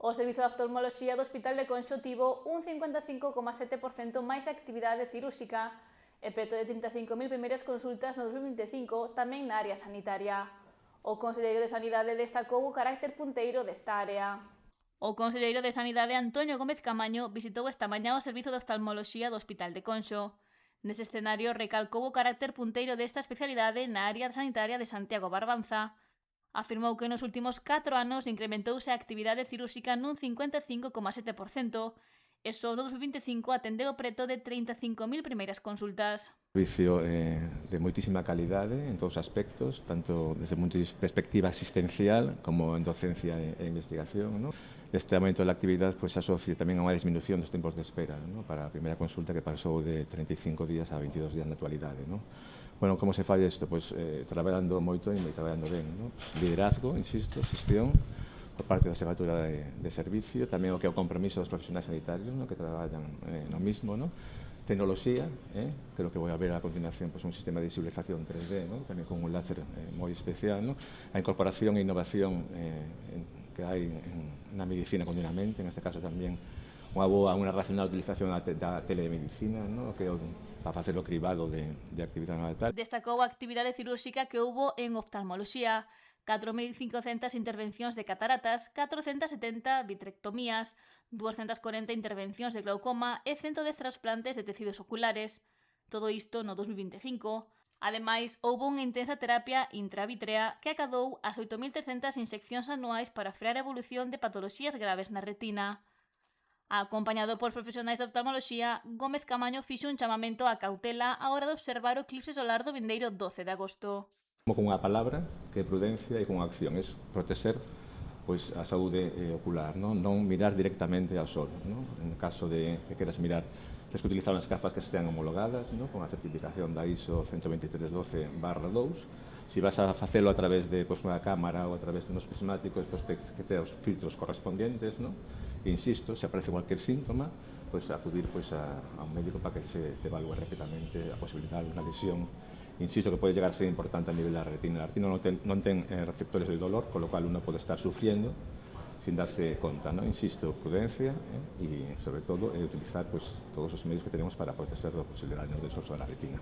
O Servizo de Oftalmoloxía do Hospital de Conxo tivo un 55,7% máis de actividade cirúrxica e preto de 35.000 primeiras consultas no 2025 tamén na área sanitaria. O conselleiro de Sanidade destacou o carácter punteiro desta área. O conselleiro de Sanidade Antonio Gómez Camaño visitou esta mañá o Servizo de Oftalmoloxía do Hospital de Conxo. Nese escenario recalcou o carácter punteiro desta especialidade na área sanitaria de Santiago Barbanza. Afirmou que nos últimos 4 anos incrementouse a actividade cirúrxica nun 55,7% e só no 2025 atendeu preto de 35.000 primeiras consultas. Servicio de moitísima calidade en todos os aspectos, tanto desde a perspectiva asistencial como en docencia e investigación, ¿no? Este aumento da actividade pues, se asocia tamén a unha disminución dos tempos de espera, ¿no? Para a primeira consulta que pasou de 35 días a 22 días na actualidade, ¿no? Bueno, como se fai isto? Pois traballando moito e traballando ben, ¿no? Liderazgo, insisto, xestión por parte da Xefatura de Servicio, tamén o que é o compromiso dos profesionais sanitarios, ¿no? Que traballan no mismo, ¿no? Tecnoloxía, creo que vai haber a continuación pues, un sistema de visualización 3D, ¿no? Tamén con un láser moi especial, ¿no? A incorporación e innovación que hai na medicina continuamente, en este caso tamén unha racional utilización da telemedicina, ¿no? Que para facer o cribado de actividade natal. Destacou a actividade cirúrxica que houbo en oftalmoloxía, 4.500 intervencións de cataratas, 470 vitrectomías, 240 intervencións de glaucoma e 110 trasplantes de tecidos oculares. Todo isto no 2025. Ademais, houbo unha intensa terapia intravítrea que acadou as 8.300 inseccións anuais para frear a evolución de patoloxías graves na retina. Acompañado por profesionais de oftalmoloxía, Gómez Camaño fixo un chamamento á cautela á hora de observar o eclipse solar do vindeiro 12 de agosto. Con unha palabra, que é prudencia, e con acción, é protexer pois, a saúde ocular, non mirar directamente ao sol. Non? En caso de que queras mirar, tens que utilizar unhas gafas que estean homologadas, non? Con a certificación da ISO 12312/2. Se vas a facelo a través de pois, unha cámara ou a través de uns prismáticos, pois, tens que ter os filtros correspondientes, non? E insisto, se aparece cualquier síntoma, pois, acudir pois, a un médico para que se te evalúe rapidamente a posibilidade de unha lesión. Insisto que pode llegar a ser importante a nivel da retina. A retina non ten receptores de dolor, con lo cual uno pode estar sufriendo sin darse conta, ¿no? Insisto, prudencia e, sobre todo, utilizar pues, todos os medios que tenemos para proteger do posible daño de esos a la retina.